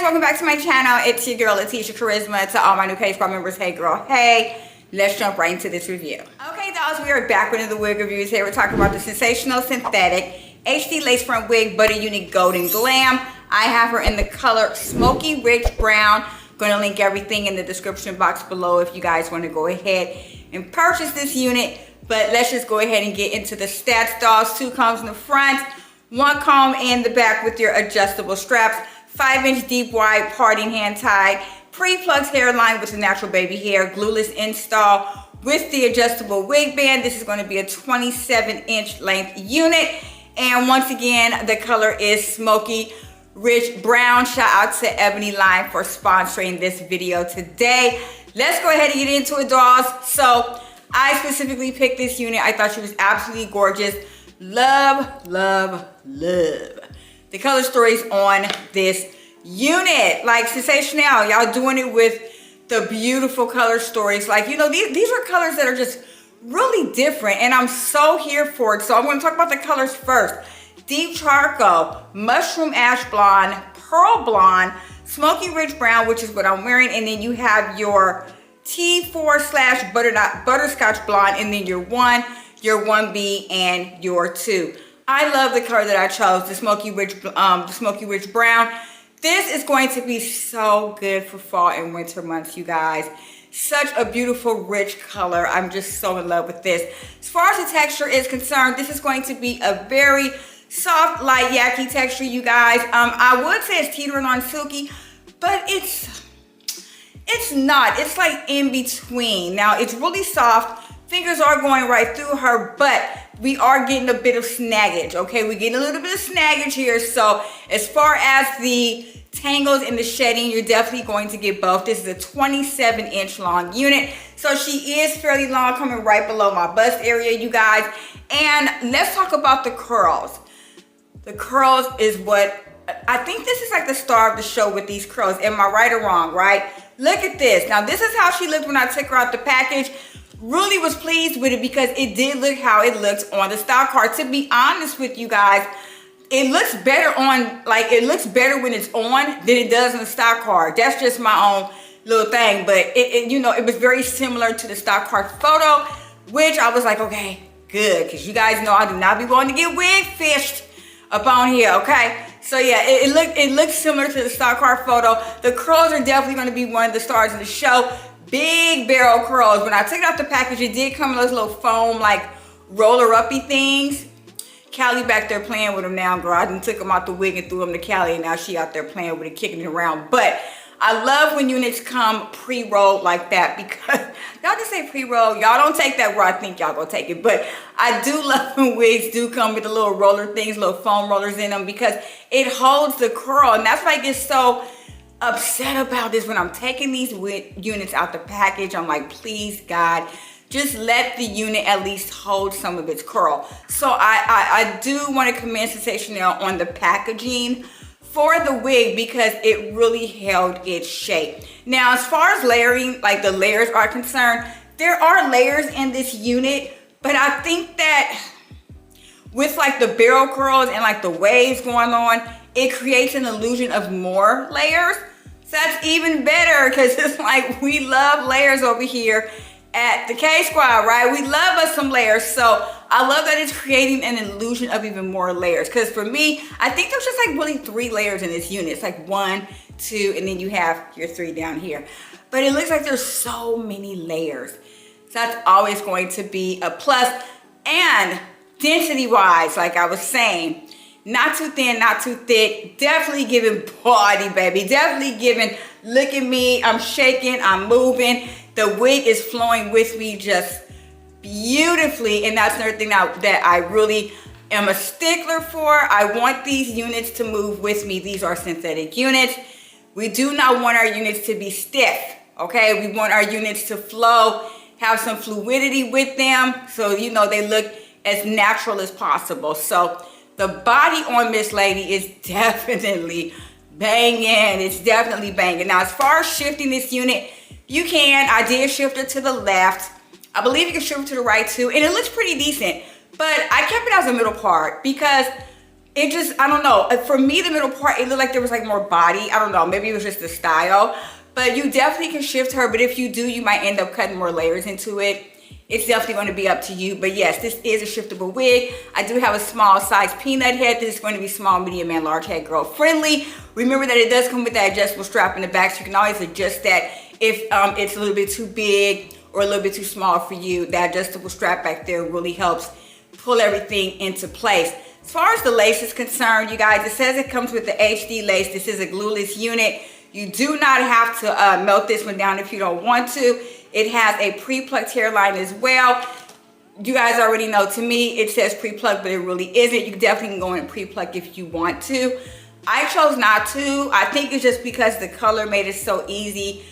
welcome back to my channel. It's your girl latesha-kharizma. To all my new KSQUAD members, hey girl, hey. Let's jump right into this review. Okay dolls, we are back with another wig reviews. Here we're talking about the Sensational Synthetic HD Lace Front Wig Butter Unit Golden Glam. I have her in the color Smoky Rich Brown. Gonna link everything in the description box below if you guys want to go ahead and purchase this unit. But let's just go ahead and get into the stats, dolls. 2 combs in the front, 1 comb in the back with your adjustable straps, 5-inch deep wide parting hand tie, pre-plucked hairline with the natural baby hair, glueless install with the adjustable wig band. This is going to be a 27-inch length unit. And once again, the color is Smoky Rich Brown. Shout out to Ebony Line for sponsoring this video today. Let's go ahead and get into it, dolls. So I specifically picked this unit. I thought she was absolutely gorgeous. Love, love, love the color stories on this unit. Like Sensationnel, y'all doing it with the beautiful color stories. Like, you know, these are colors that are just really different, and I'm so here for it. So I'm going to talk about the colors first. Deep charcoal, mushroom ash blonde, pearl blonde, smoky rich brown, which is what I'm wearing, and then you have your T4 / butterscotch blonde, and then your 1, your 1B, and your 2. I love the color that I chose, the smoky rich brown. This is going to be so good for fall and winter months, you guys. Such a beautiful, rich color. I'm just so in love with this. As far as the texture is concerned, this is going to be a very soft, light, yucky texture, you guys. I would say it's teetering on silky, but it's not. It's like in between. Now, it's really soft. Fingers are going right through her, but we are getting a bit of snaggage, okay? We're getting a little bit of snaggage here. So as far as the tangles and the shedding, you're definitely going to get both. This is a 27-inch long unit. So she is fairly long, coming right below my bust area, you guys. And let's talk about the curls. The curls is what, I think this is like the star of the show with these curls. Am I right or wrong, right? Look at this. Now, this is how she looked when I took her out the package. Really was pleased with it because it did look how it looks on the style card. To be honest with you guys, it looks better on, like, it looks better when it's on than it does on the stock card. That's just my own little thing. But you know, it was very similar to the stock card photo, which I was like, okay, good. Because you guys know I do not be wanting to get wig fished up on here, okay? So yeah, it looked similar to the stock card photo. The curls are definitely going to be one of the stars of the show. Big barrel curls. When I took it out the package, it did come in those little foam, like, roller-uppy things. Callie back there playing with them now, girl. I done took them out the wig and threw them to Callie, and now she out there playing with it, kicking it around. But I love when units come pre-rolled like that, because y'all just say pre-roll. Y'all don't take that where I think y'all gonna take it. But I do love when wigs do come with the little roller things, little foam rollers in them, because it holds the curl. And that's why I get so upset about this when I'm taking these units out the package. I'm like, please God, just let the unit at least hold some of its curl. So I do want to commend Sensational on the packaging for the wig, because it really held its shape. Now, as far as layering, like the layers are concerned, there are layers in this unit, but I think that with like the barrel curls and like the waves going on, it creates an illusion of more layers. So that's even better, because it's like we love layers over here at the KSQUAD, right? We love us some layers. So I love that it's creating an illusion of even more layers. Because for me, I think there's just like really 3 layers in this unit. It's like 1, 2, and then you have your 3 down here. But it looks like there's so many layers. So that's always going to be a plus. And density-wise, like I was saying, not too thin, not too thick. Definitely giving body, baby. Definitely giving, look at me, I'm shaking, I'm moving. The wig is flowing with me just beautifully. And that's another thing that I really am a stickler for. I want these units to move with me. These are synthetic units. We do not want our units to be stiff, okay? We want our units to flow, have some fluidity with them, so, you know, they look as natural as possible. So the body on Miss Lady is definitely banging. It's definitely banging. Now, as far as shifting this unit, you can. I did shift it to the left. I believe you can shift it to the right too, and it looks pretty decent. But I kept it as a middle part because it just, I don't know. For me, the middle part, it looked like there was like more body. I don't know, maybe it was just the style. But you definitely can shift her, but if you do, you might end up cutting more layers into it. It's definitely going to be up to you. But yes, this is a shiftable wig. I do have a small size peanut head. This is going to be small, medium, and large head girl friendly. Remember that it does come with that adjustable strap in the back, so you can always adjust that if it's a little bit too big or a little bit too small for you. That adjustable strap back there really helps pull everything into place. As far as the lace is concerned, you guys, it says it comes with the HD lace. This is a glueless unit. You do not have to melt this one down if you don't want to. It has a pre-plucked hairline as well. You guys already know, to me, it says pre-plucked, but it really isn't. You definitely can go in pre-pluck if you want to. I chose not to. I think it's just because the color made it so easy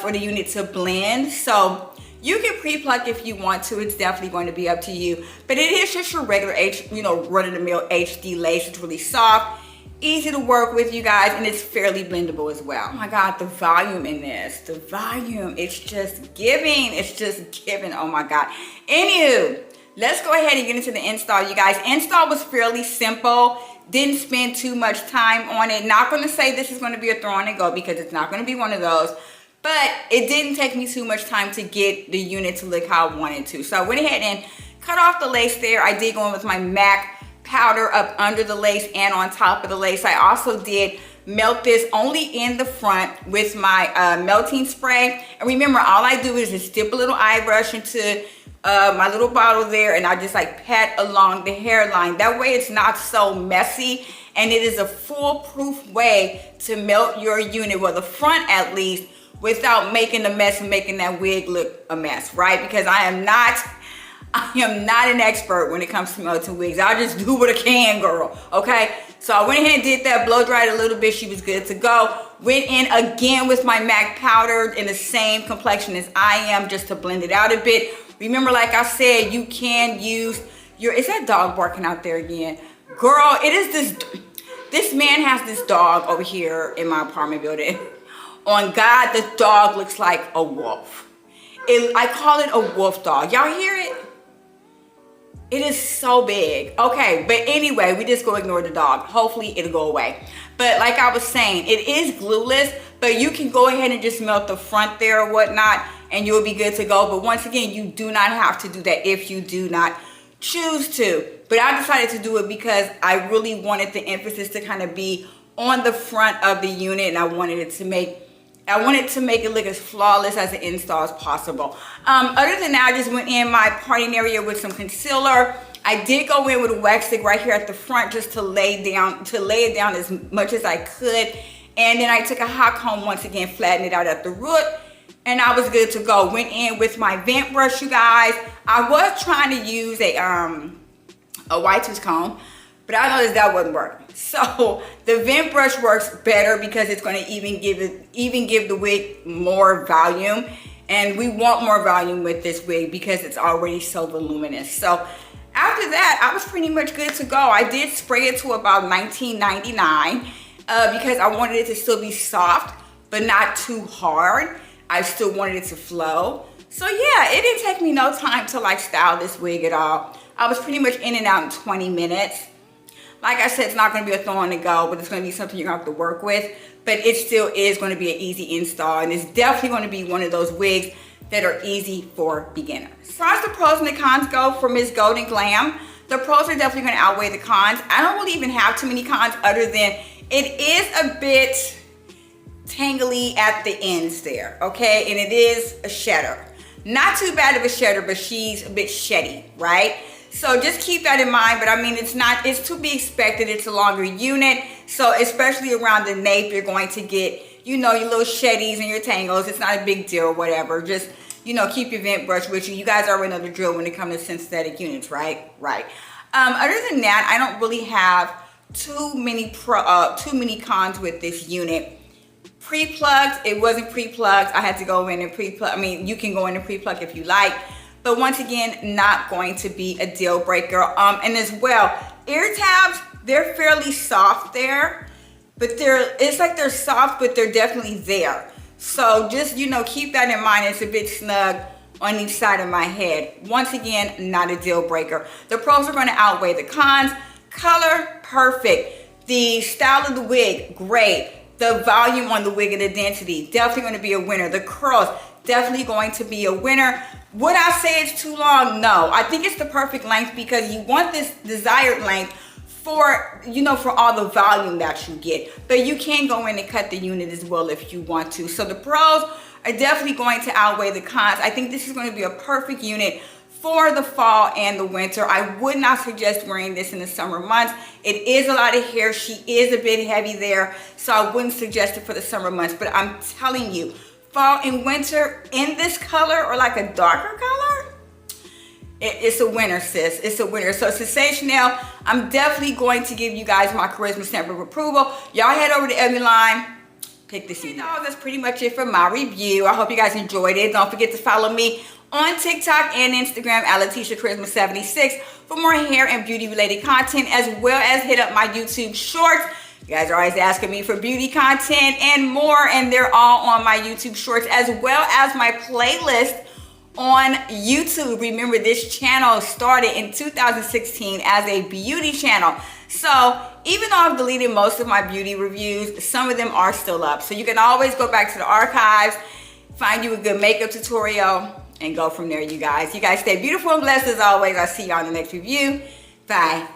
for the unit to blend. So you can pre-pluck if you want to. It's definitely going to be up to you. But it is just your regular, run-of-the-mill HD lace. It's really soft, easy to work with, you guys, and it's fairly blendable as well. Oh my God, the volume in this, the volume, it's just giving. It's just giving, oh my God. Anywho, let's go ahead and get into the install, you guys. Install was fairly simple. Didn't spend too much time on it. Not going to say this is going to be a throw and go, because it's not going to be one of those. But it didn't take me too much time to get the unit to look how I wanted to. So I went ahead and cut off the lace there. I did go in with my MAC powder up under the lace and on top of the lace. I also did melt this only in the front with my melting spray. And remember, all I do is just dip a little eye brush into my little bottle there, and I just like pat along the hairline. That way it's not so messy, and it is a foolproof way to melt your unit, well, the front at least, without making a mess and making that wig look a mess, right? Because I am not an expert when it comes to melting wigs. I'll just do what I can, girl, okay? So I went ahead and did that, blow dried a little bit. She was good to go. Went in again with my MAC powder in the same complexion as I am, just to blend it out a bit. Remember, like I said, you can use your, is that dog barking out there again? Girl, it is this man has this dog over here in my apartment building. On God, the dog looks like a wolf. I call it a wolf dog. Y'all hear it? It is so big. Okay, but anyway, we just go ignore the dog. Hopefully it'll go away. But like I was saying, it is glueless, but you can go ahead and just melt the front there or whatnot, and you'll be good to go. But once again, you do not have to do that if you do not choose to. But I decided to do it because I really wanted the emphasis to kind of be on the front of the unit, and I wanted to make it look as flawless as an install as possible. Other than that, I just went in my parting area with some concealer. I did go in with a wax stick right here at the front just to lay it down as much as I could. And then I took a hot comb once again, flattened it out at the root, and I was good to go. Went in with my vent brush, you guys. I was trying to use a white tooth comb, but I noticed that wasn't working. So the vent brush works better because it's going to even give the wig more volume, and we want more volume with this wig because it's already so voluminous. So after that, I was pretty much good to go. I did spray it to about $19.99 because I wanted it to still be soft but not too hard. I still wanted it to flow. So yeah, it didn't take me no time to like style this wig at all. I was pretty much in and out in 20 minutes. Like I said, it's not going to be a throw and a go, but it's going to be something you're going to have to work with. But it still is going to be an easy install, and it's definitely going to be one of those wigs that are easy for beginners. As far as the pros and the cons go for Miss Golden Glam, the pros are definitely going to outweigh the cons. I don't really even have too many cons other than it is a bit tangly at the ends there, okay? And it is a shedder. Not too bad of a shedder, but she's a bit sheddy, right? So just keep that in mind. But I mean, it's to be expected. It's a longer unit. So especially around the nape, you're going to get, you know, your little sheddies and your tangles. It's not a big deal or whatever. Just, you know, keep your vent brush with you. You guys already know the drill when it comes to synthetic units, right? Right. Other than that, I don't really have too many cons with this unit. Pre-plucked, it wasn't pre-plucked. I had to go in and pre-pluck. I mean, you can go in and pre-pluck if you like. But once again, not going to be a deal breaker. And as well, ear tabs, they're fairly soft there, but it's like they're soft, but they're definitely there. So just, you know, keep that in mind. It's a bit snug on each side of my head. Once again, not a deal breaker. The pros are going to outweigh the cons. Color, perfect. The style of the wig, great. The volume on the wig and the density, definitely going to be a winner. The curls, definitely going to be a winner. Would I say it's too long? No. I think it's the perfect length because you want this desired length for, you know, for all the volume that you get. But you can go in and cut the unit as well if you want to. So the pros are definitely going to outweigh the cons. I think this is going to be a perfect unit for the fall and the winter. I would not suggest wearing this in the summer months. It is a lot of hair. She is a bit heavy there, so I wouldn't suggest it for the summer months. But I'm telling you, fall and winter in this color or like a darker color, it's a winner, sis. It's a winner. So Sensationnel, I'm definitely going to give you guys my charisma stamp of approval. Y'all head over to Line. Pick this unit. That's pretty much it for my review. I hope you guys enjoyed it. Don't forget to follow me on TikTok and Instagram at latesha-kharizma76 for more hair and beauty related content, as well as hit up my YouTube shorts. You guys are always asking me for beauty content and more, and they're all on my YouTube shorts, as well as my playlist on YouTube. Remember, this channel started in 2016 as a beauty channel. So even though I've deleted most of my beauty reviews, some of them are still up. So you can always go back to the archives, find you a good makeup tutorial, and go from there, you guys. You guys stay beautiful and blessed as always. I'll see you on the next review. Bye.